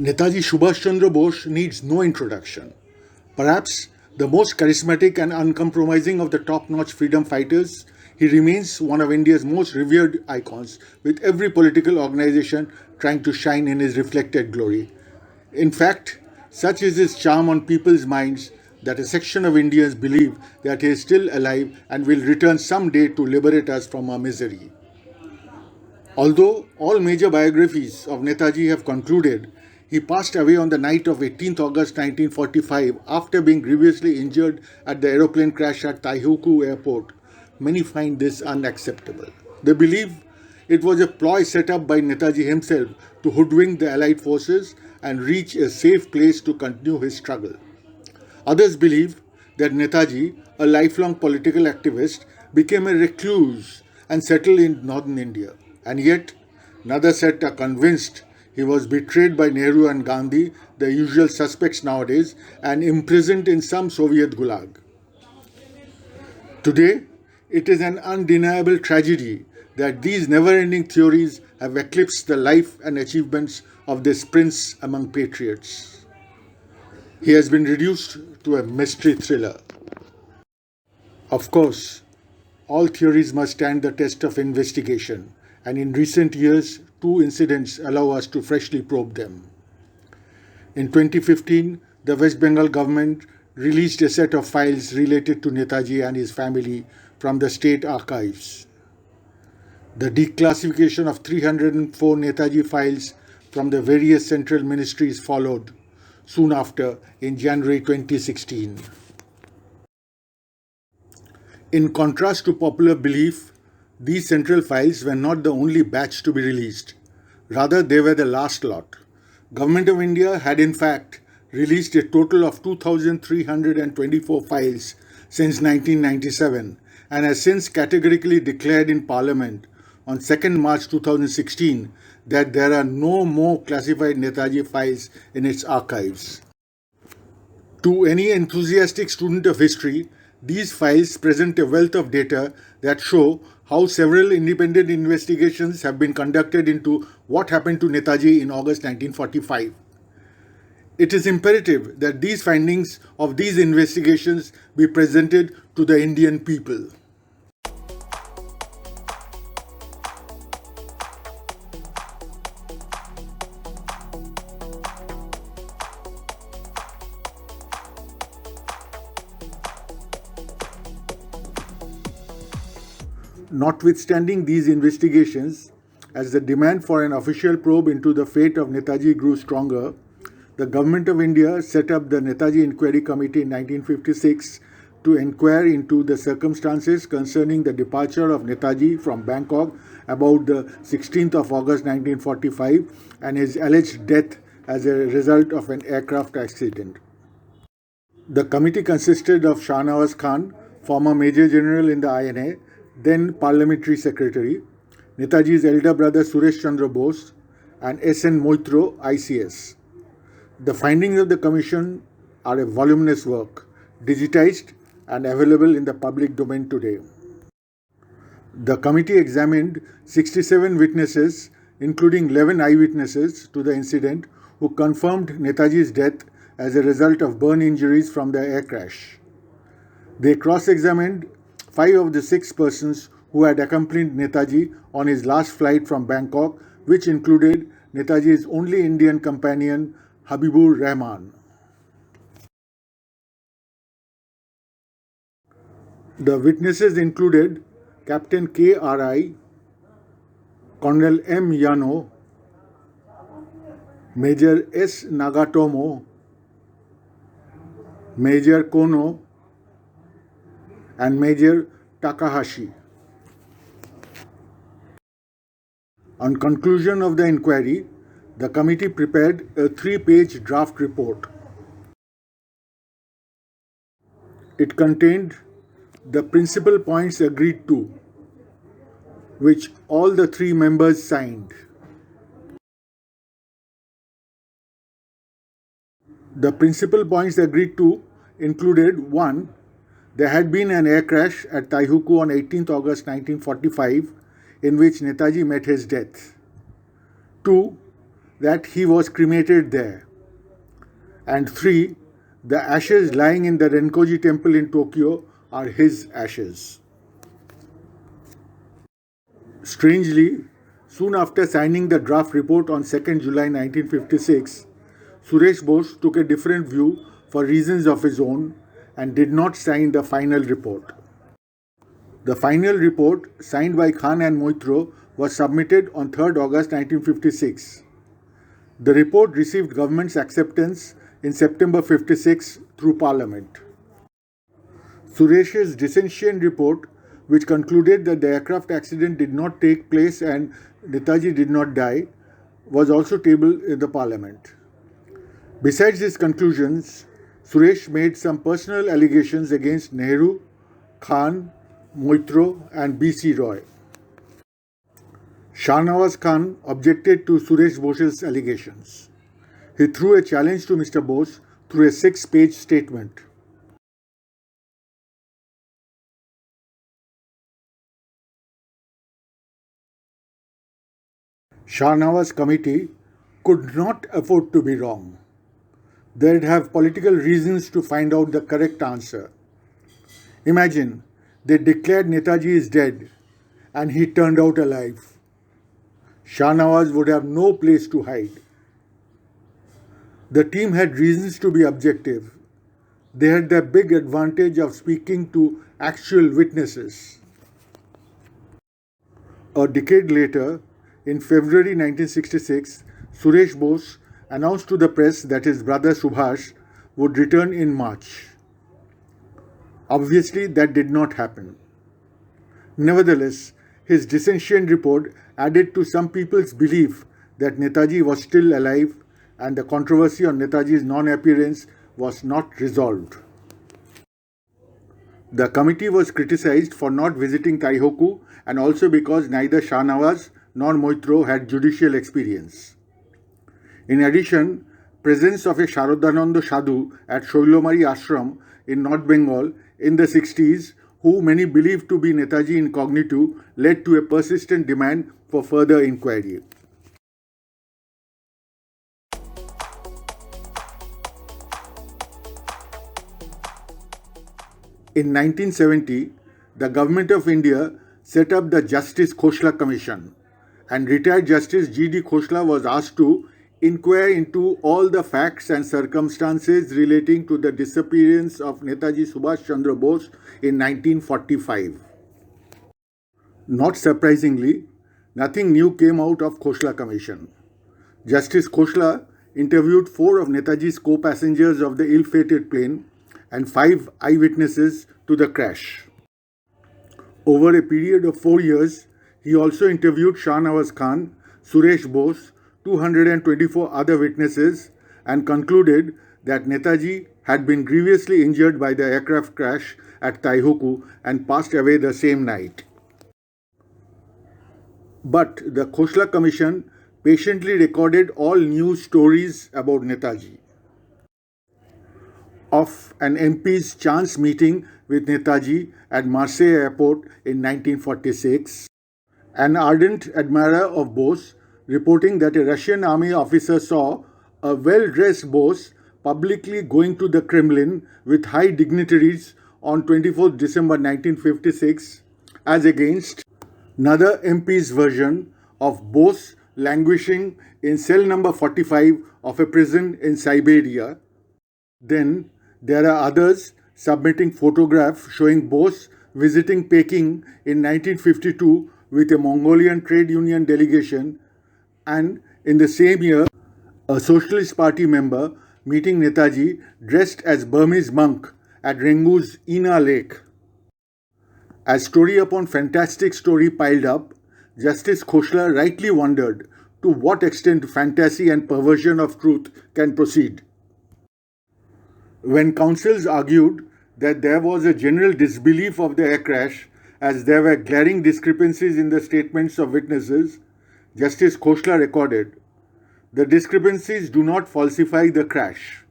Netaji Subhash Chandra Bose needs no introduction. Perhaps the most charismatic and uncompromising of the top-notch freedom fighters, he remains one of India's most revered icons, with every political organization trying to shine in his reflected glory. In fact, such is his charm on people's minds that a section of Indians believe that he is still alive and will return someday to liberate us from our misery. Although all major biographies of Netaji have concluded, he passed away on the night of 18th August 1945 after being grievously injured at the aeroplane crash at Taihuku Airport. Many find this unacceptable. They believe it was a ploy set up by Netaji himself to hoodwink the Allied forces and reach a safe place to continue his struggle. Others believe that Netaji, a lifelong political activist, became a recluse and settled in northern India. And yet, another set are convinced he was betrayed by Nehru and Gandhi, the usual suspects nowadays, and imprisoned in some Soviet gulag. Today, it is an undeniable tragedy that these never-ending theories have eclipsed the life and achievements of this prince among patriots. He has been reduced to a mystery thriller. Of course, all theories must stand the test of investigation, and in recent years, two incidents allow us to freshly probe them. In 2015, the West Bengal government released a set of files related to Netaji and his family from the state archives. The declassification of 304 Netaji files from the various central ministries followed soon after in January 2016. In contrast to popular belief, these central files were not the only batch to be released. Rather, they were the last lot. Government of India had in fact released a total of 2,324 files since 1997 and has since categorically declared in Parliament on 2nd March 2016 that there are no more classified Netaji files in its archives. To any enthusiastic student of history, these files present a wealth of data that show how several independent investigations have been conducted into what happened to Netaji in August 1945. It is imperative that these findings of these investigations be presented to the Indian people. Notwithstanding these investigations, as the demand for an official probe into the fate of Netaji grew stronger, the Government of India set up the Netaji Inquiry Committee in 1956 to inquire into the circumstances concerning the departure of Netaji from Bangkok about the 16th of August 1945 and his alleged death as a result of an aircraft accident. The committee consisted of Shah Nawaz Khan, former Major General in the INA, then Parliamentary Secretary, Netaji's elder brother Suresh Chandra Bose, and S.N. Moitro, ICS. The findings of the Commission are a voluminous work, digitized and available in the public domain today. The committee examined 67 witnesses, including 11 eyewitnesses to the incident, who confirmed Netaji's death as a result of burn injuries from the air crash. They cross-examined 5 of the 6 persons who had accompanied Netaji on his last flight from Bangkok, which included Netaji's only Indian companion, Habibur Rahman. The witnesses included Captain K.R.I., Colonel M. Yano, Major S. Nagatomo, Major Kono, and Major Takahashi. On conclusion of the inquiry, the committee prepared a 3-page draft report. It contained the principal points agreed to, which all the 3 members signed. The principal points agreed to included 1. There had been an air crash at Taihuku on 18th August 1945 in which Netaji met his death. 2. that he was cremated there. And 3. The ashes lying in the Renkoji temple in Tokyo are his ashes. Strangely, soon after signing the draft report on 2nd July 1956, Suresh Bose took a different view for reasons of his own and did not sign the final report. The final report, signed by Khan and Moitro, was submitted on 3rd August 1956. The report received government's acceptance in September 56 through Parliament. Suresh's dissentient report, which concluded that the aircraft accident did not take place and Netaji did not die, was also tabled in the Parliament. Besides his conclusions, Suresh made some personal allegations against Nehru, Khan, Moitro and B.C. Roy. Shahnawaz Khan objected to Suresh Bose's allegations. He threw a challenge to Mr. Bose through a 6-page statement. Shahnawaz committee could not afford to be wrong. They'd have political reasons to find out the correct answer. Imagine, they declared Netaji is dead and he turned out alive. Shahnawaz would have no place to hide. The team had reasons to be objective. They had the big advantage of speaking to actual witnesses. A decade later, in February 1966, Suresh Bose announced to the press that his brother Subhash would return in March. Obviously, that did not happen. Nevertheless, his dissentient report added to some people's belief that Netaji was still alive and the controversy on Netaji's non-appearance was not resolved. The committee was criticized for not visiting Taihoku and also because neither Shahnawaz nor Moitro had judicial experience. In addition, presence of a Sharodananda Sadhu at Shoilomari Ashram in North Bengal in the 60s, who many believed to be Netaji incognito, led to a persistent demand for further inquiry. In 1970, the Government of India set up the Justice Khoshla Commission, and retired Justice G.D. Khoshla was asked to inquire into all the facts and circumstances relating to the disappearance of Netaji Subhash Chandra Bose in 1945. Not surprisingly, nothing new came out of Khoshla Commission. Justice Khoshla interviewed 4 of Netaji's co-passengers of the ill-fated plane and 5 eyewitnesses to the crash. Over a period of 4 years, he also interviewed Shahnawaz Khan, Suresh Bose, 224 other witnesses, and concluded that Netaji had been grievously injured by the aircraft crash at Taihoku and passed away the same night. But the Khoshla Commission patiently recorded all news stories about Netaji. Of an MP's chance meeting with Netaji at Marseille airport in 1946, an ardent admirer of Bose reporting that a Russian army officer saw a well-dressed Bose publicly going to the Kremlin with high dignitaries on 24 December 1956, as against another MP's version of Bose languishing in cell number 45 of a prison in Siberia. Then there are others submitting photographs showing Bose visiting Peking in 1952 with a Mongolian trade union delegation, and in the same year, a Socialist Party member meeting Netaji dressed as Burmese monk at Rengu's Ina Lake. As story upon fantastic story piled up, Justice Khoshla rightly wondered to what extent fantasy and perversion of truth can proceed. When counsels argued that there was a general disbelief of the air crash as there were glaring discrepancies in the statements of witnesses, Justice Khoshla recorded, "The discrepancies do not falsify the crash.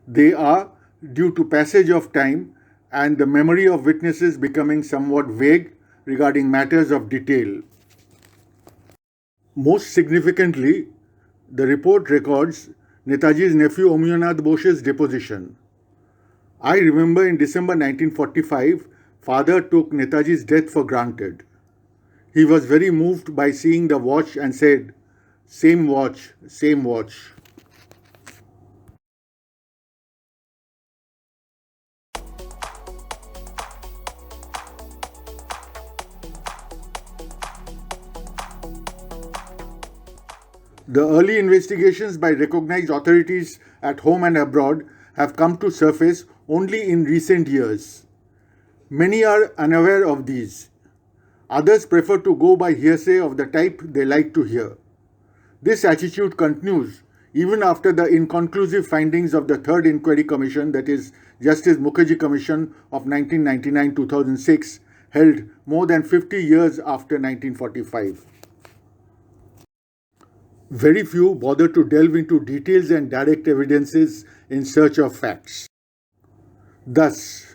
They are due to passage of time and the memory of witnesses becoming somewhat vague regarding matters of detail." Most significantly, The report records Netaji's nephew Omyanath Bose's deposition. I remember in December 1945, father took Netaji's death for granted. He was very moved by seeing the watch and said, "Same watch, same watch." The early investigations by recognized authorities at home and abroad have come to surface only in recent years. Many are unaware of these. Others prefer to go by hearsay of the type they like to hear. This attitude continues even after the inconclusive findings of the Third Inquiry Commission, that is, Justice Mukherjee Commission of 1999-2006, held more than 50 years after 1945. Very few bother to delve into details and direct evidences in search of facts. Thus,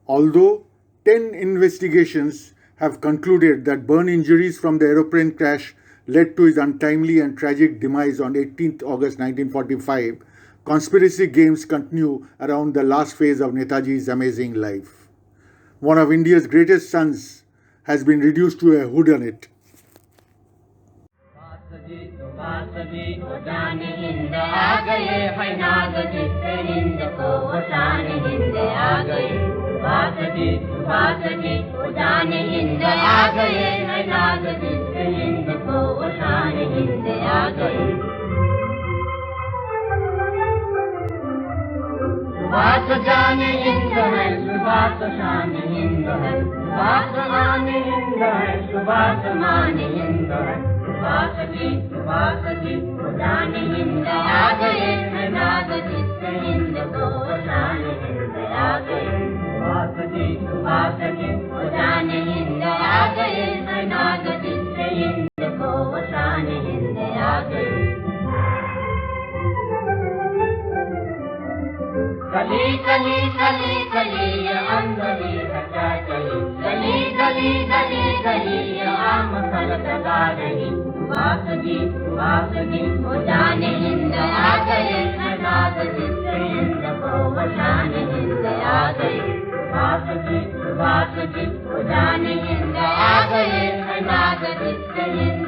although 10 investigations have concluded that burn injuries from the aeroplane crash led to his untimely and tragic demise on 18th August 1945, conspiracy games continue around the last phase of Netaji's amazing life. One of India's greatest sons has been reduced to a whodunit. गली गली गली गली ये अंधेरी हटा चली गली गली गली गली ये आम फलक गा रही सुभाष जी हो जाने हिंद आ गए नाद जिससे हिंद को वशान हिंद आ गए सुभाष जी हो जाने हिंद आ गए नाद जिससे हिंद